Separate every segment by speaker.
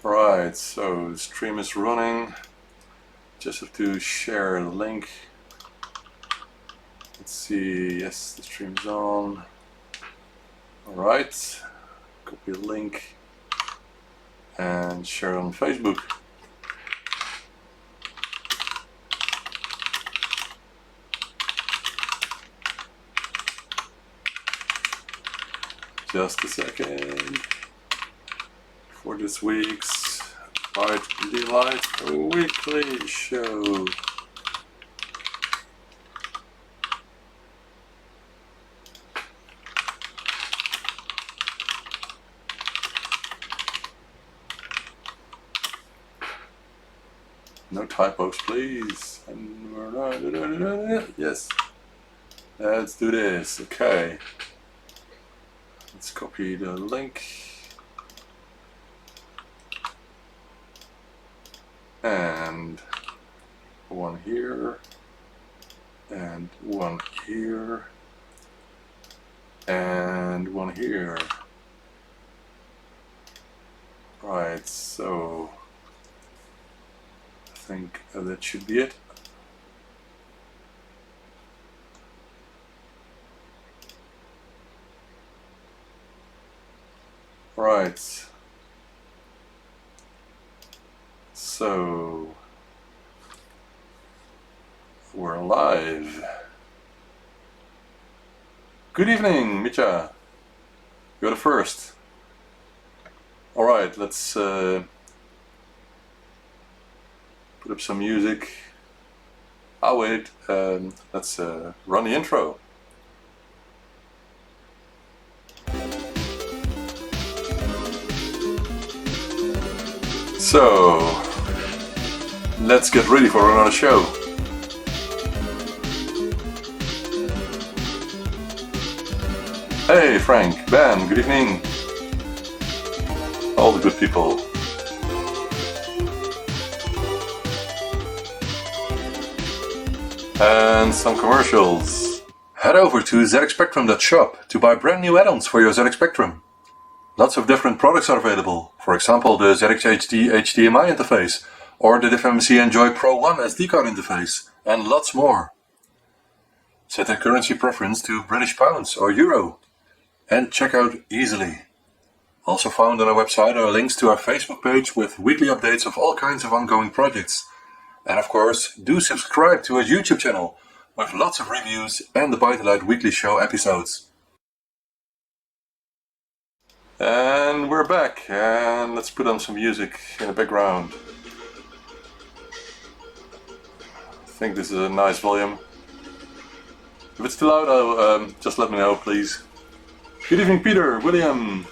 Speaker 1: Right, so the stream is running. Just have to share the link. Let's see, yes, the stream is on. Alright, copy the link and share on Facebook. Just a second for this week's ByteDelight weekly show. No typos, please. Yes. Let's do this. Okay. Let's copy the link. And one here. And one here. And one here. Right, so I think that should be it. Right. So we're live. Good evening, Mitya. You're the first. All right, let's put up some music. I'll wait. Let's run the intro. So, let's get ready for another show. Hey Frank, Ben, good evening. All the good people. And some commercials. Head over to ZXspectrum.shop to buy brand new add-ons for your ZX Spectrum. Lots of different products are available, for example the ZX HD HDMI interface or the DiffMC Enjoy Pro 1 SD card interface, and lots more. Set a currency preference to British pounds or euro and check out easily. Also found on our website are links to our Facebook page with weekly updates of all kinds of ongoing projects. And of course, do subscribe to our YouTube channel with lots of reviews and the ByteDelight weekly show episodes. And we're back, and let's put on some music in the background. I think this is a nice volume. If it's too loud, just let me know, please. Good evening, Peter, William.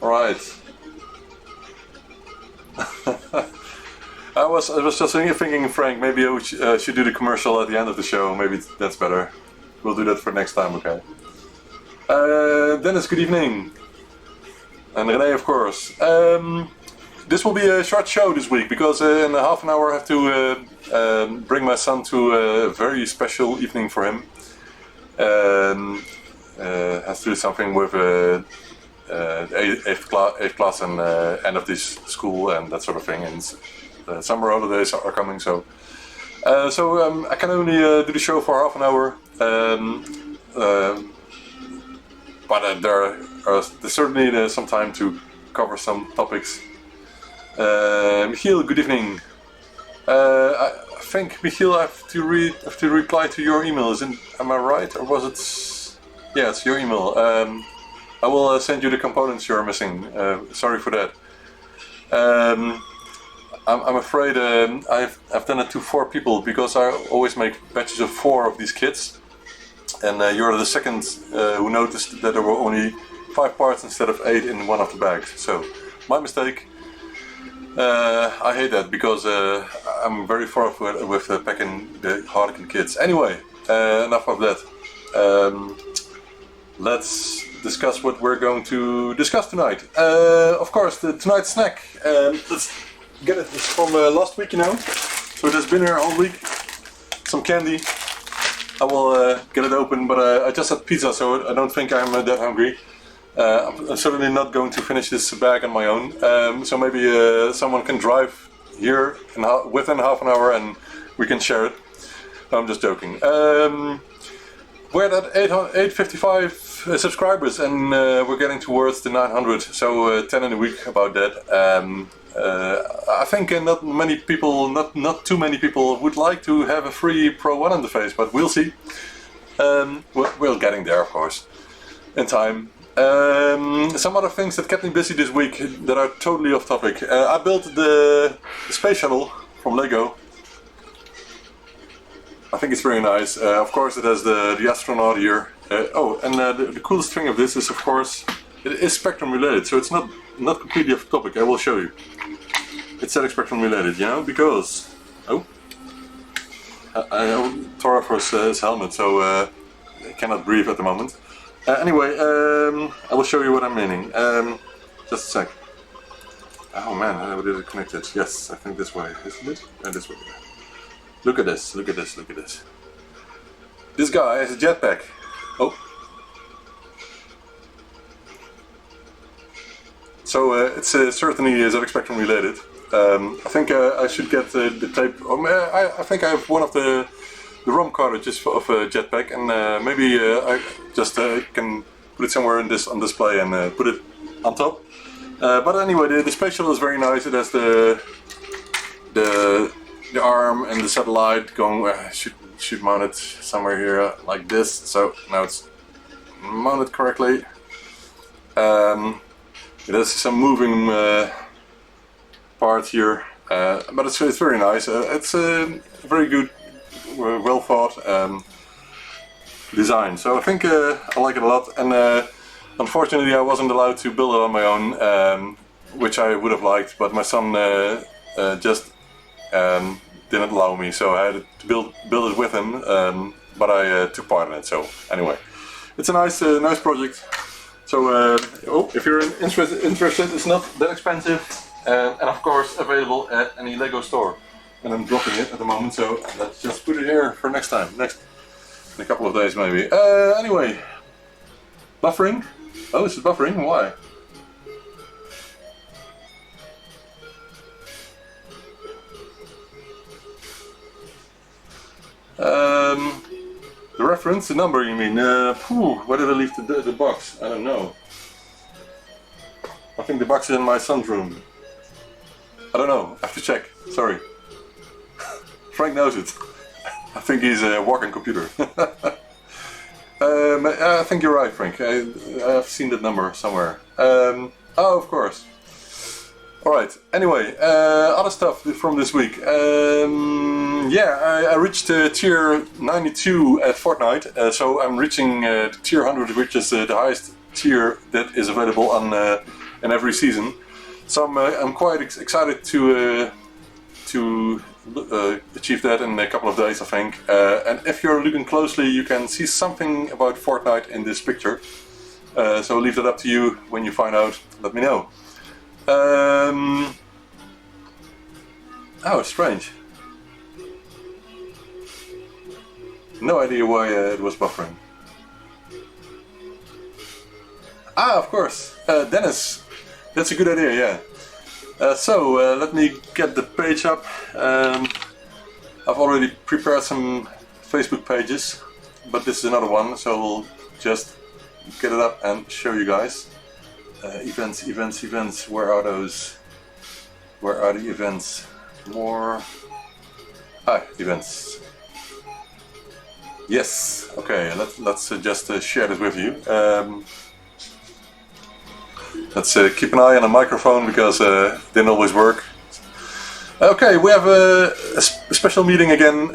Speaker 1: All right. I was just thinking, Frank, maybe I should do the commercial at the end of the show. Maybe that's better. We'll do that for next time, okay? Dennis, good evening. And Renee, of course. This will be a short show this week because in a half an hour I have to bring my son to a very special evening for him. Has to do something with 8th class and end of this school and that sort of thing. And summer holidays are coming, so I can only do the show for half an hour. But there's certainly some time to cover some topics. Michiel, good evening. I think, Michiel, I have to reply to your email. Am I right, or was it? Yeah, it's your email. I will send you the components you're missing. Sorry for that. I'm afraid I've done it to 4 people because I always make batches of 4 of these kits. And you're the second who noticed that there were only 5 parts instead of 8 in one of the bags. So, my mistake. I hate that because I'm very far with packing the Harlequin kits. Anyway, enough of that. Let's discuss what we're going to discuss tonight. Of course, tonight's snack. get it. It's from last week, you know. So it has been here all week. Some candy. I will get it open, but I just had pizza, so I don't think I'm that hungry. I'm certainly not going to finish this bag on my own. So maybe someone can drive here within half an hour and we can share it. No, I'm just joking. We're at 855 subscribers and we're getting towards the 900, so 10 in a week about that. I think not many people, not too many people would like to have a free Pro 1 interface, but we'll see. We're getting there, of course, in time. Some other things that kept me busy this week that are totally off topic. I built the space shuttle from Lego. I think it's very nice. Of course it has the astronaut here. The coolest thing of this is, of course, it is Spectrum related, so it's not completely off topic. I will show you. It's ZX Spectrum related, you know, because... I tore off his helmet, so he cannot breathe at the moment. Anyway, I will show you what I'm meaning. Just a sec. Oh man, how did it connect it? Yes, I think this way, isn't it? This way. Look at this, look at this, look at this. This guy has a jetpack. Oh. So it's certainly ZX Spectrum related. I think I should get the tape. I think I have one of the ROM cartridges of jetpack, and maybe I just can put it somewhere on display and put it on top. But anyway, the space shuttle is very nice. It has the arm and the satellite going. Should mount it somewhere here like this. So now it's mounted correctly. It has some moving part here, but it's very nice. It's a very good, well thought design. So I think I like it a lot. And unfortunately, I wasn't allowed to build it on my own, which I would have liked. But my son just didn't allow me, so I had to build it with him. But I took part in it. So anyway, it's a nice project. So if you're interested, it's not that expensive, and of course available at any Lego store. And I'm dropping it at the moment, so let's just put it here for next time. In a couple of days maybe. Anyway, buffering. Oh, this is buffering. Why? The reference, the number you mean? Where did I leave the box? I don't know. I think the box is in my son's room. I don't know, I have to check, sorry. Frank knows it. I think he's a walking computer. I think you're right, Frank. I've seen that number somewhere. Oh, of course. Alright, anyway, other stuff from this week. I reached tier 92 at Fortnite, so I'm reaching tier 100, which is the highest tier that is available in every season. So I'm quite excited to achieve that in a couple of days, I think. And if you're looking closely, you can see something about Fortnite in this picture. So I'll leave that up to you. When you find out, let me know. Oh, strange. No idea why it was buffering. Ah, of course, Dennis. That's a good idea, yeah. So let me get the page up. I've already prepared some Facebook pages, but this is another one, so we'll just get it up and show you guys. Events. Where are those? Where are the events? More. Events. Yes. Okay. Let's just share this with you. Let's keep an eye on the microphone because it didn't always work. Okay, we have a special meeting again.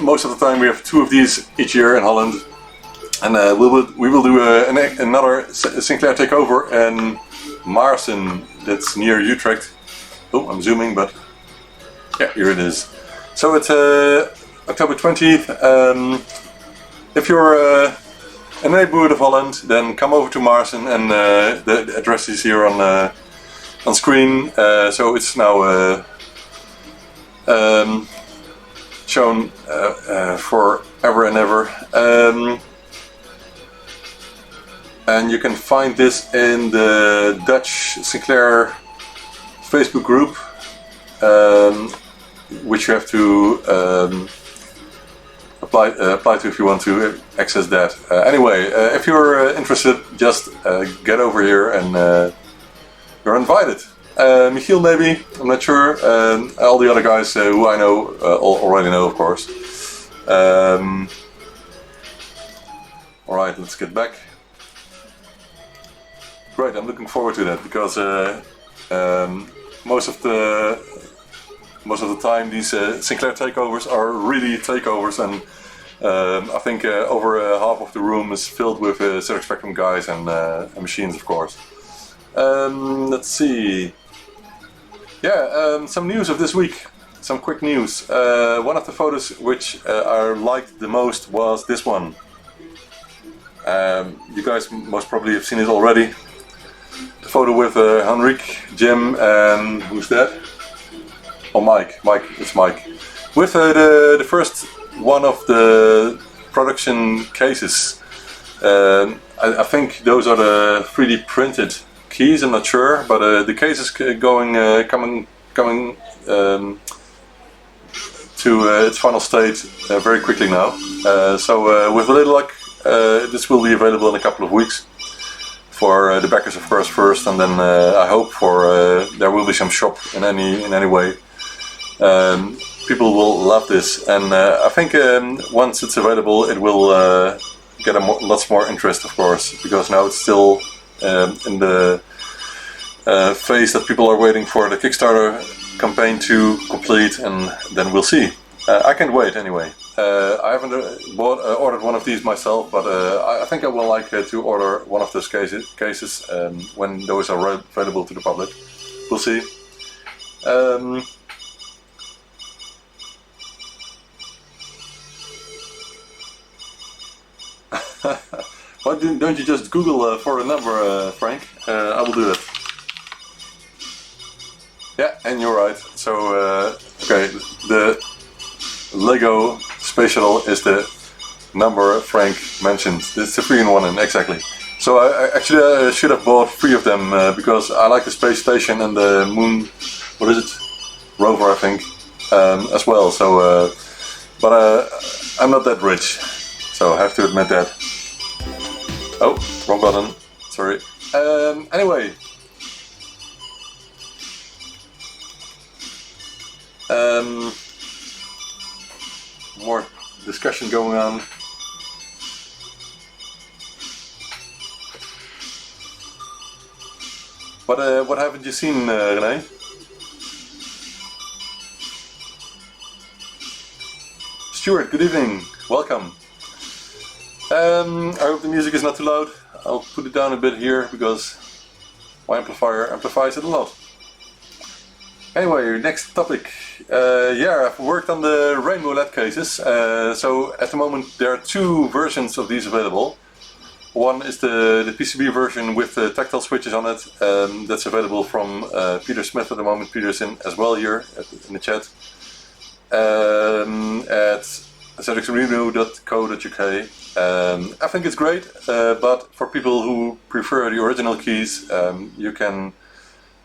Speaker 1: Most of the time we have 2 of these each year in Holland. And we will do another Sinclair takeover in Maarsen, that's near Utrecht. Oh, I'm zooming, but yeah, here it is. So it's October 20th. If you're in the neighborhood of Holland, then come over to Maarsen, and the address is here on on screen, so it's now shown forever and ever. And you can find this in the Dutch Sinclair Facebook group, which you have to apply to if you want to access that. Anyway, if you're interested, just get over here and you're invited. Michiel maybe, I'm not sure. All the other guys who I know already know, of course. Alright, let's get back. Great, I'm looking forward to that because most of the time these Sinclair takeovers are really takeovers, and I think over half of the room is filled with ZX Spectrum guys and machines, of course. Let's see. Yeah, some news of this week. Some quick news. One of the photos which I liked the most was this one. You guys most probably have seen it already. The photo with Henrik, Jim, and who's that? Oh, Mike. It's Mike. With the first one of the production cases. I think those are the 3D printed keys. I'm not sure, but the case is coming to its final state very quickly now. So with a little luck, this will be available in a couple of weeks for the backers, of course, first, and then I hope for there will be some shop in any way. People will love this, and I think once it's available, it will get lots more interest, of course, because now it's still in the phase that people are waiting for the Kickstarter campaign to complete, and then we'll see. I can't wait anyway. I haven't ordered one of these myself, but I think I will like to order one of those cases when those are available to the public. We'll see. Why don't you just Google for a number, Frank? I will do it. Yeah, and you're right. So, okay, the Lego Space Shuttle is the number Frank mentioned. It's the 3-in-1, and exactly. So I actually should have bought 3 of them because I like the space station and the moon. What is it? Rover, I think, as well. So, but I'm not that rich, so I have to admit that. Oh, wrong button. Sorry. Anyway. More discussion going on. What haven't you seen, René? Stuart, good evening. Welcome. I hope the music is not too loud. I'll put it down a bit here because my amplifier amplifies it a lot. Anyway, next topic. Yeah, I've worked on the rainbow LED cases. So at the moment there are 2 versions of these available. One is the PCB version with the tactile switches on it. That's available from Peter Smith at the moment. Peter's in as well here in the chat. At zxreno.co.uk. I think it's great, but for people who prefer the original keys, you can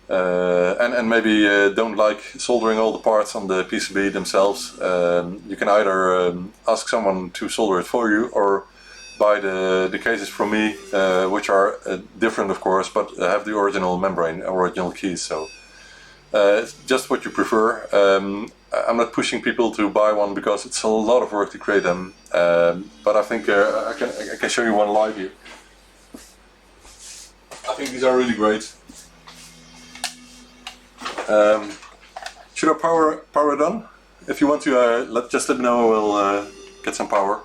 Speaker 1: and maybe don't like soldering all the parts on the PCB themselves, you can either ask someone to solder it for you or buy the cases from me, which are different, of course, but have the original membrane, original keys. So it's just what you prefer. I'm not pushing people to buy one because it's a lot of work to create them, but I think I can show you one live here. I think these are really great. Should I power it on? If you want to, just let me know. We'll get some power.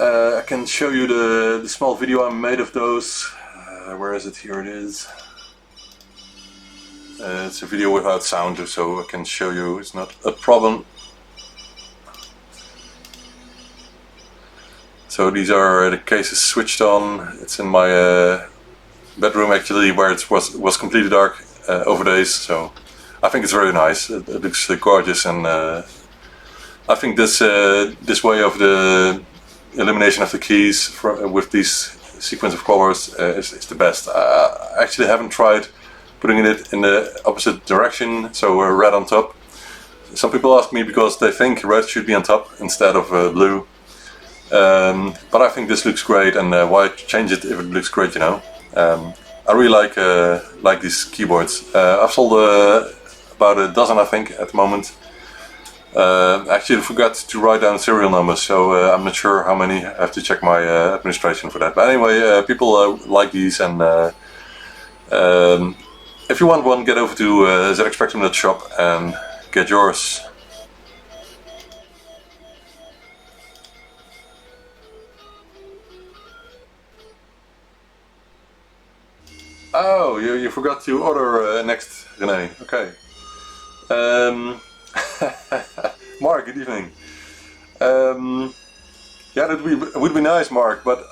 Speaker 1: I can show you the small video I made of those. Where is it? Here it is. It's a video without sound, so I can show you. It's not a problem. So these are the cases switched on. It's in my bedroom actually, where it was completely dark over days. So I think it's very nice. It looks gorgeous, and I think this way of the elimination of the keys with these sequence of colors is the best. I actually haven't tried putting it in the opposite direction, so red on top. Some people ask me because they think red should be on top instead of blue. But I think this looks great, and why change it if it looks great, you know? I really like these keyboards. I've sold about a dozen, I think, at the moment. Actually, I forgot to write down serial numbers, so I'm not sure how many. I have to check my administration for that. But anyway, people like these, and if you want one, get over to ZXspectrum.shop and get yours. Oh, you forgot to order next, René. Okay. Mark, good evening. Yeah, that would be nice, Mark, but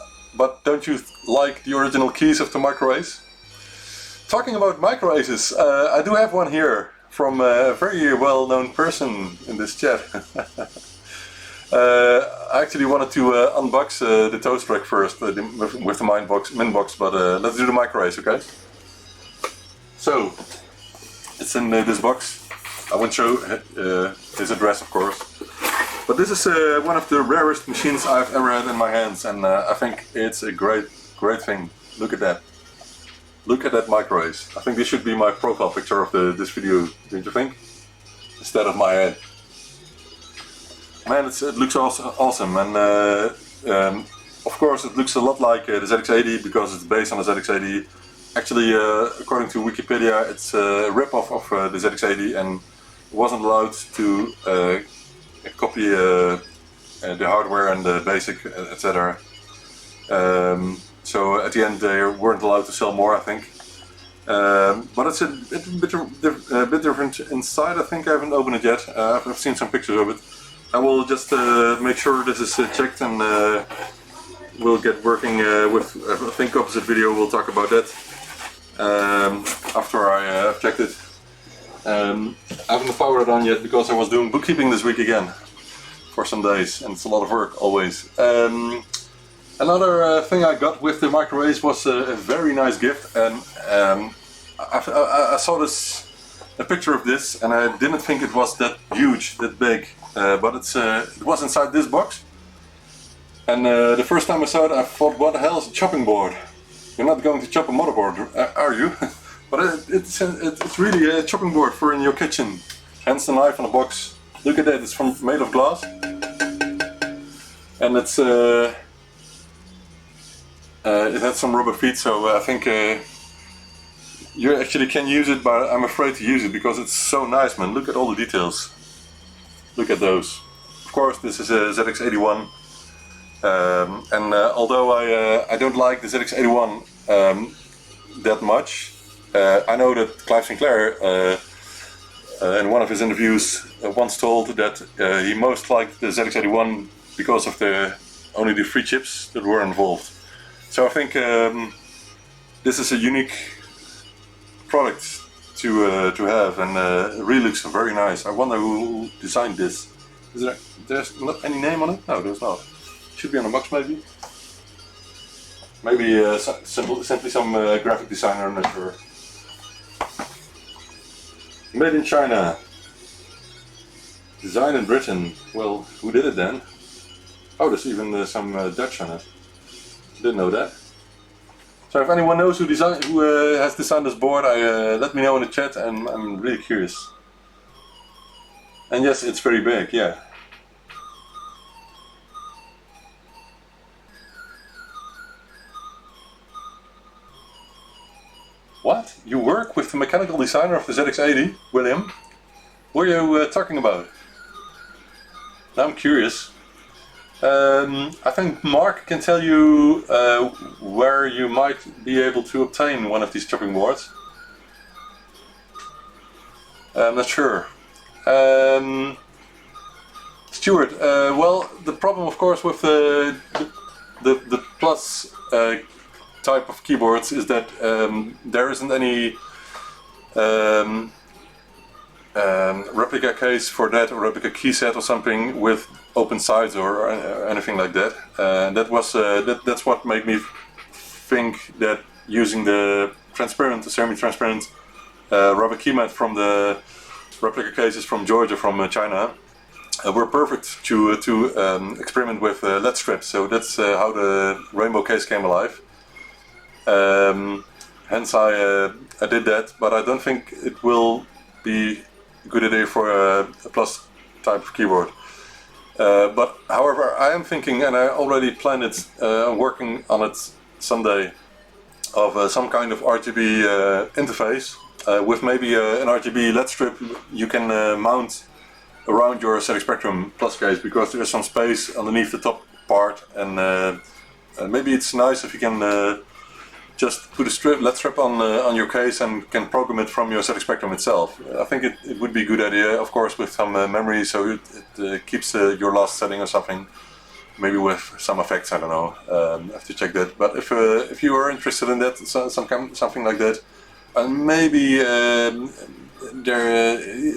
Speaker 1: don't you like the original keys of the micro ace? Talking about micro aces, I do have one here from a very well-known person in this chat. I actually wanted to unbox the Toast Rack first with the Min box, but let's do the micro ace, okay? So, it's in this box. I won't show his address, of course. But this is one of the rarest machines I've ever had in my hands, and I think it's a great thing. Look at that. Look at that micro ace. I think this should be my profile picture of this video, don't you think? Instead of my head. Man, it looks awesome, and of course it looks a lot like the ZX80 because it's based on the ZX80. Actually, according to Wikipedia, it's a rip-off of the ZX80 and wasn't allowed to copy the hardware and the basic, etc. So at the end they weren't allowed to sell more, I think. But it's a bit different inside. I think I haven't opened it yet. I've seen some pictures of it. I will just make sure this is checked, and we'll get working with, I think, opposite video. We'll talk about that after I have checked it. I haven't powered it on yet because I was doing bookkeeping this week again for some days, and it's a lot of work always. Another thing I got with the micro ace was a very nice gift, and I saw a picture of this, and I didn't think it was that huge, that big, but it was inside this box. And the first time I saw it, I thought, what the hell is a chopping board? You're not going to chop a motherboard, are you? But it's really a chopping board for in your kitchen. Hence the knife on the box. Look at that, it's made of glass. And it's it has some rubber feet, so I think you actually can use it, but I'm afraid to use it because it's so nice, man. Look at all the details. Look at those. Of course, this is a ZX81. And although I don't like the ZX81 that much, I know that Clive Sinclair in one of his interviews once told that he most liked the ZX81 because of only the 3 chips that were involved. So I think this is a unique product to have, and it really looks very nice. I wonder who designed this. There's not any name on it? No, there's not. Should be on a box, maybe. Maybe simply some graphic designer, I'm not sure. Made in China. Designed in Britain. Well, who did it then? Oh, there's even some Dutch on it. Didn't know that. So if anyone knows who has designed this board, let me know in the chat, and I'm really curious. And yes, it's very big, yeah. What? You work with the mechanical designer of the ZX80, William? What are you talking about? Now I'm curious. I think Mark can tell you where you might be able to obtain one of these chopping boards. I'm not sure. Stuart, well, the problem of course with the plus type of keyboards is that there isn't any replica case for that, or replica key set or something with open sides or anything like that. That's what made me think that using the semi-transparent rubber key mat from the replica cases from Georgia, from China, were perfect to experiment with LED strips. So that's how the rainbow case came alive. Hence I did that, but I don't think it will be a good idea for a plus type of keyboard. But however, I am thinking, and I already planned it, working on it someday, of some kind of RGB interface with maybe an RGB LED strip you can mount around your ZX Spectrum Plus case, because there is some space underneath the top part, and maybe it's nice if you can just put a LED strip on your case and can program it from your ZX Spectrum itself. I think it would be a good idea, of course, with some memory, so it keeps your last setting or something. Maybe with some effects, I don't know. I have to check that. But if you are interested in that, something like that, and maybe it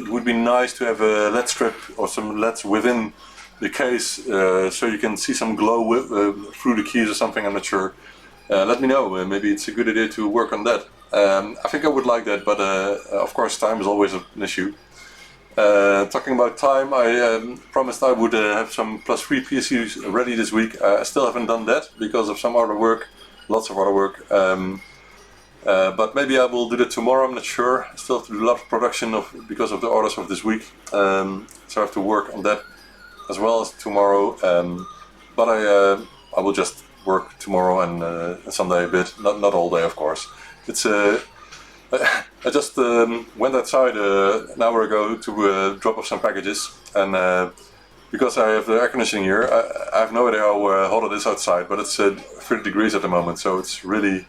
Speaker 1: would be nice to have a LED strip or some LEDs within the case, so you can see some glow through the keys or something. I'm not sure. Let me know. Maybe it's a good idea to work on that. I think I would like that, but of course time is always an issue. Talking about time, I promised I would have some plus 3 PSUs ready this week. I still haven't done that because of some other work, lots of other work. But maybe I will do that tomorrow, I'm not sure. I still have to do a lot of production because of the orders of this week. So I have to work on that as well as tomorrow. But I will just work tomorrow and Sunday a bit, not all day, of course. It's I just went outside an hour ago to drop off some packages, and because I have the air conditioning here, I have no idea how hot it is outside, but it's 30 degrees at the moment, so it's really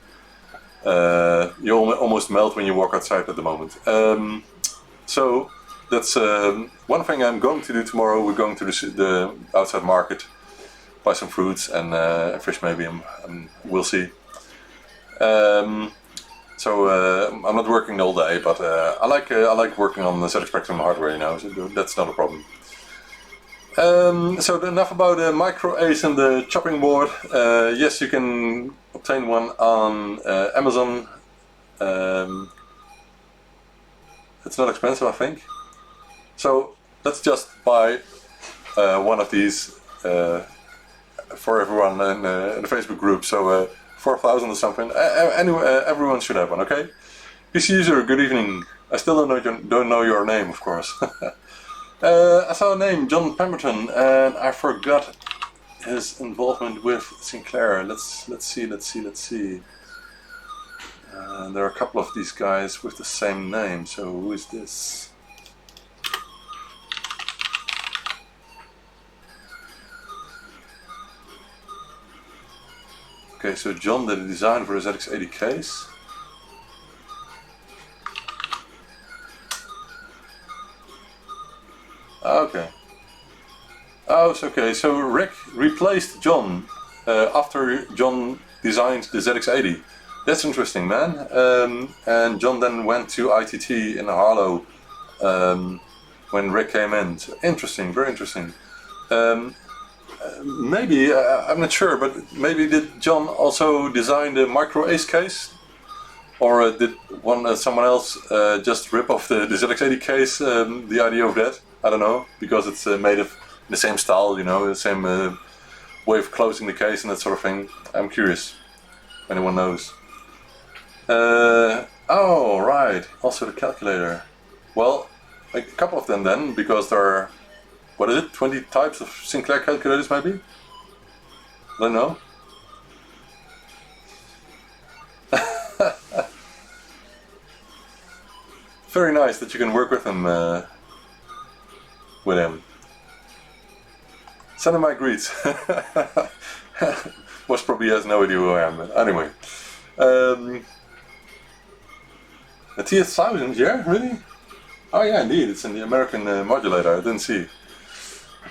Speaker 1: you almost melt when you walk outside at the moment. So that's one thing I'm going to do tomorrow. We're going to the outside market, buy some fruits and fish maybe, and we'll see. So I'm not working all day, but I like working on the ZX Spectrum hardware, you know, so that's not a problem. So enough about the micro Ace and the chopping board. Yes, you can obtain one on Amazon. It's not expensive, I think. So let's just buy one of these for everyone in the Facebook group. So 4,000 or something. Anyway, everyone should have one, okay? PC user, good evening. I still don't know your name, of course. I saw a name, John Pemberton, and I forgot his involvement with Sinclair. Let's see. There are a couple of these guys with the same name. So who is this? Okay, so John did a design for a ZX80 case. Okay. Oh, it's okay. So Rick replaced John after John designed the ZX80. That's interesting, man. And John then went to ITT in Harlow when Rick came in. So interesting, very interesting. Maybe, I'm not sure, but maybe did John also design the micro Ace case? Or did someone else just rip off the ZX80 case, the idea of that? I don't know, because it's made of the same style, you know, the same way of closing the case and that sort of thing. I'm curious if anyone knows. Oh, right, also the calculator. Well, a couple of them then, because there are, what is it, 20 types of Sinclair calculators maybe? I don't know. Very nice that you can work with him. Send him my greets. Most probably has no idea who I am, but anyway. The TS1000, yeah, really? Oh yeah, indeed, it's in the American modulator, I didn't see.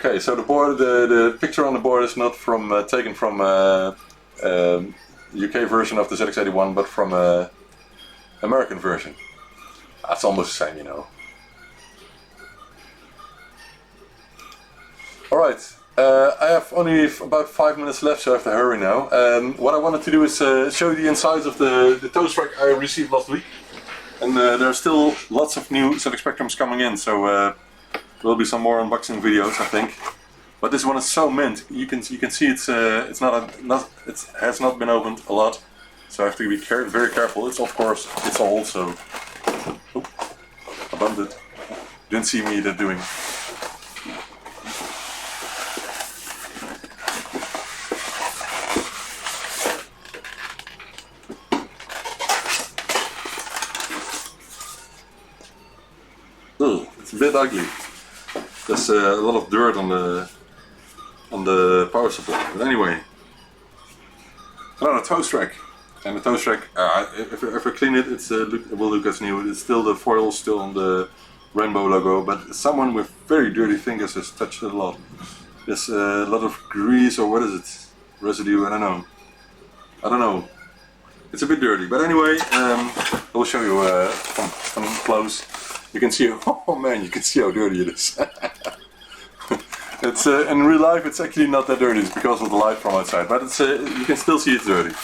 Speaker 1: Okay, so the board, the picture on the board is not from taken from UK version of the ZX81, but from American version. That's almost the same, you know. Alright, I have only about 5 minutes left, so I have to hurry now. What I wanted to do is show you the insides of the toast rack I received last week. And there are still lots of new ZX Spectrums coming in, so there will be some more unboxing videos, I think. But this one is so mint. You can see it has not been opened a lot, so I have to be very careful. It's of course it's old, so oh, I bumped it. Didn't see me doing. Ugh, it's a bit ugly. There's a lot of dirt on the power supply. But anyway, another toast rack. And the toast rack, if I clean it, it will look as new. It's still the foil, still on the rainbow logo, but someone with very dirty fingers has touched it a lot. There's a lot of grease, or what is it? Residue, I don't know. It's a bit dirty, but anyway, I will show you from close. You can see, oh man, you can see how dirty it is. It's in real life, it's actually not that dirty. It's because of the light from outside, but it's you can still see it's dirty.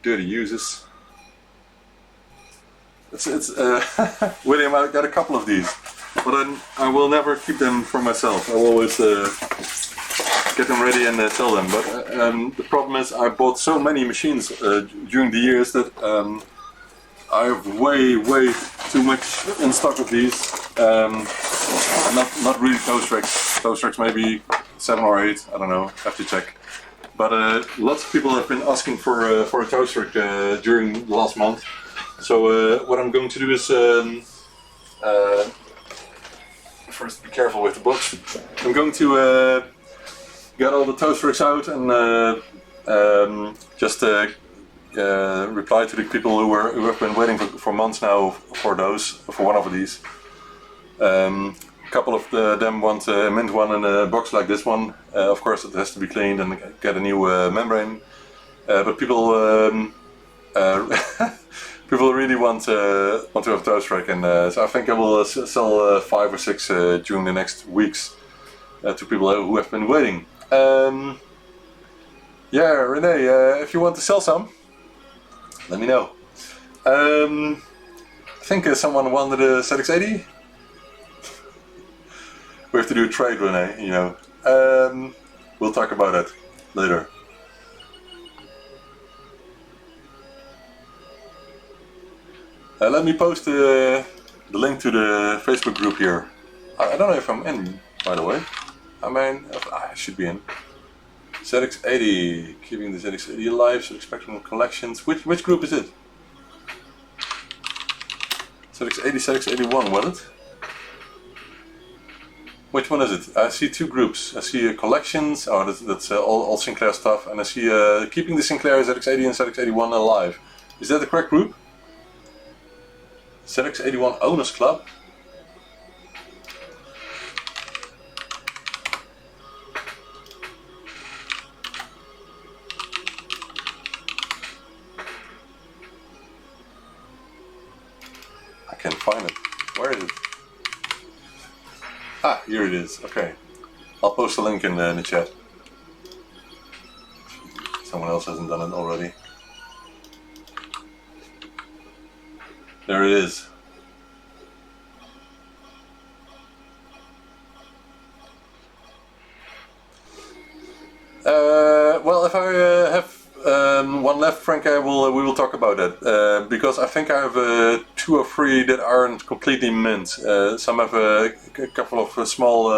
Speaker 1: Dirty uses. William, I got a couple of these, but I will never keep them for myself. I will always get them ready and sell them. But the problem is, I bought so many machines during the years that I have way too much in stock of these. Not really toast racks. Toast racks maybe 7 or 8. I don't know. Have to check. But lots of people have been asking for a toast rack during the last month. So what I'm going to do is first be careful with the box. I'm going to get all the toast racks out and just reply to the people who have been waiting for months now for one of these. A couple of them want a mint one in a box like this one. Of course, it has to be cleaned and get a new membrane. But people people really want to have a toast rack, and so I think I will sell 5 or 6 during the next weeks to people who have been waiting. Yeah, Renee, if you want to sell some, let me know. I think someone wanted a ZX80. We have to do a trade, Renee, you know. We'll talk about that later. Let me post the link to the Facebook group here. I don't know if I'm in, by the way. I mean, I should be in. ZX80, keeping the ZX80 alive, ZX Spectrum collections. Which group is it? ZX80, ZX81, was it? Which one is it? I see 2 groups. I see collections, oh that's all Sinclair stuff, and I see keeping the Sinclair ZX80 and ZX81 alive. Is that the correct group? ZX81 Owners Club? I can't find it. Where is it? Ah, here it is. Okay. I'll post a link in the chat. Someone else hasn't done it already. There it is. Well, if I have one left, Frank, we will talk about that. Because I think I have 2 or 3 that aren't completely mint. Some have a couple of small,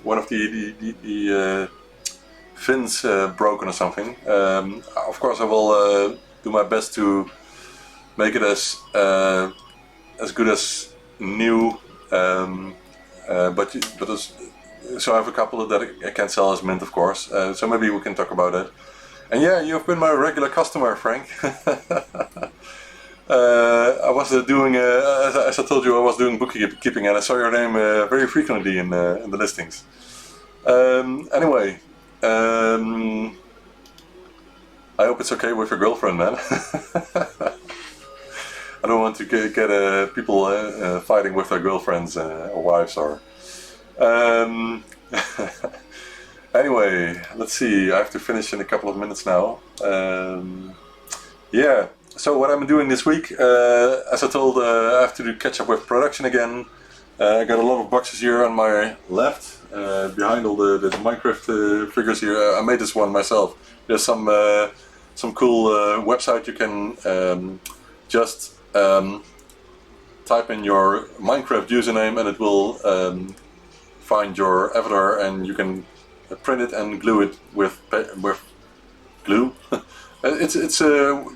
Speaker 1: one of the fins broken or something. Of course, I will do my best to make it as good as new, so I have a couple that I can sell as mint, of course. So maybe we can talk about it. And yeah, you've been my regular customer, Frank. I was doing, as I told you, I was doing bookkeeping, and I saw your name very frequently in the listings. Anyway, I hope it's okay with your girlfriend, man. I don't want to get people fighting with their girlfriends or wives or. Anyway, let's see. I have to finish in a couple of minutes now. Yeah. So what I'm doing this week, as I told, I have to catch up with production again. I got a lot of boxes here on my left, behind all the Minecraft figures here. I made this one myself. There's some cool website you can just type in your Minecraft username and it will find your avatar, and you can print it and glue it with glue. It's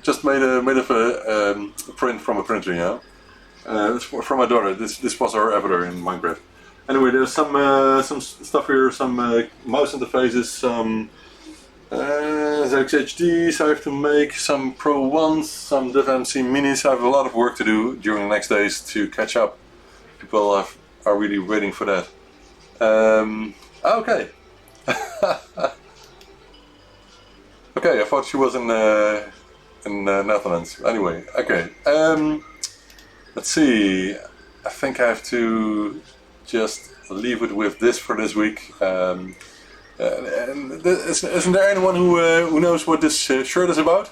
Speaker 1: just made of a print from a printer, you know. It's for my daughter. This was her avatar in Minecraft. Anyway, there's some stuff here, some mouse interfaces, some ZXHDs I have to make, some Pro 1s, some DevMC Minis. I have a lot of work to do during the next days to catch up. People are really waiting for that. Okay. Okay, I thought she was in Netherlands. Anyway, okay. Let's see. I think I have to just leave it with this for this week. Isn't there anyone who knows what this shirt is about?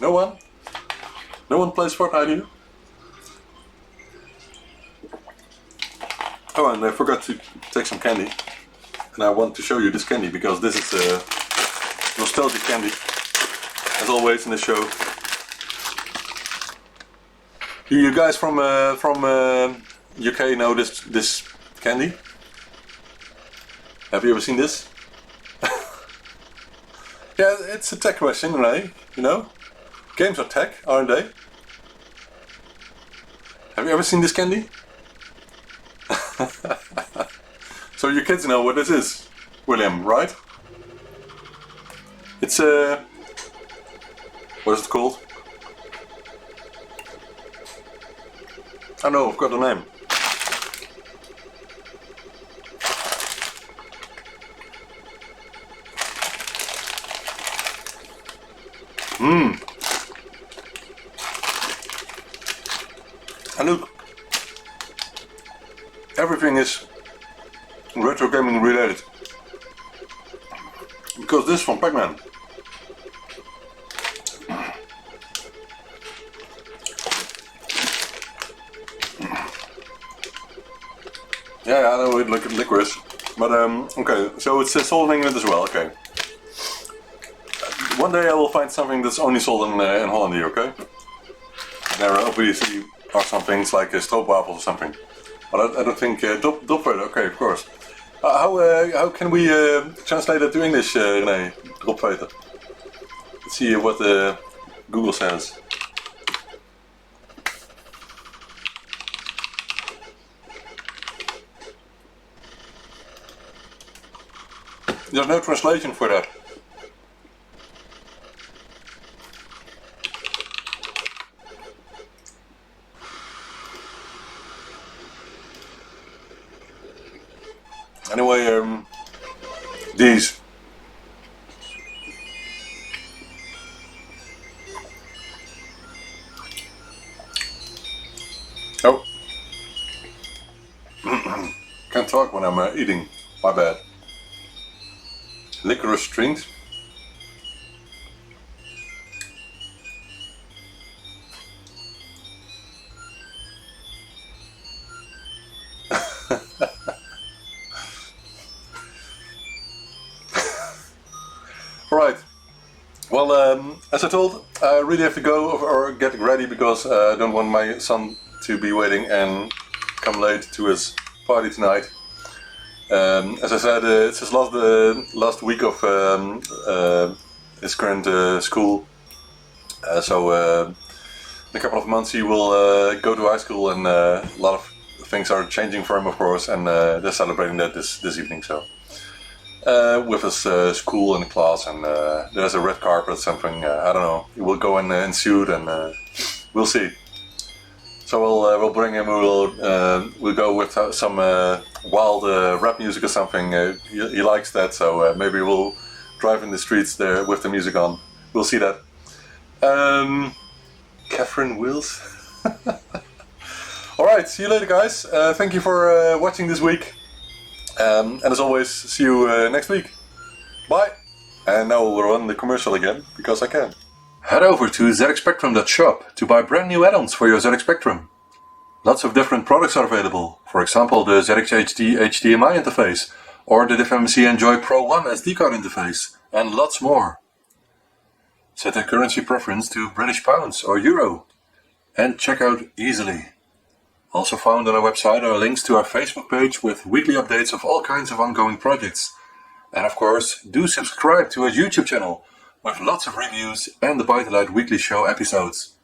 Speaker 1: No one? No one plays Fortnite here? Oh, and I forgot to take some candy. And I want to show you this candy because this is nostalgic candy, as always in the show. You guys from UK know this candy? Have you ever seen this? Yeah, it's a tech question, right? You know, games are tech, aren't they? Have you ever seen this candy? So your kids know what this is, William, right? It's what is it called? I know, I've got the name. And look, everything is retro gaming related. Because this is from Pac-Man. Yeah, I know it like licorice. But okay, so it's sold in England as well, okay. One day I will find something that's only sold in Holland here, okay? There obviously are some things like stroopwafels or something. But I don't think dropwater, okay, of course. How can we translate it to English, René? Dropwater. Let's see what Google says. There's no translation for that. Anyway, these. Oh. Can't talk when I'm eating. My bad. Licorice strings. Right. Well, as I told, I really have to go or get ready because I don't want my son to be waiting and come late to his party tonight. As I said, it's his last week of his current school. So in a couple of months he will go to high school, and a lot of things are changing for him, of course, and they're celebrating that this evening. So with his school and class, and there's a red carpet or something. I don't know. He will go in suit, and we'll see. So we'll bring him. We'll go with some wild rap music or something. He likes that, so maybe we'll drive in the streets there with the music on. We'll see that. Catherine Wills. All right. See you later, guys. Thank you for watching this week. And as always, see you next week. Bye. And now we'll run the commercial again because I can. Head over to ZXspectrum.shop to buy brand new add-ons for your ZX Spectrum. Lots of different products are available. For example, the ZX HD HDMI interface or the DiffMC Enjoy Pro 1 SD card interface, and lots more. Set a currency preference to British pounds or euro and check out easily. Also found on our website are links to our Facebook page with weekly updates of all kinds of ongoing projects. And of course, do subscribe to our YouTube channel with lots of reviews and the ByteDelight weekly show episodes.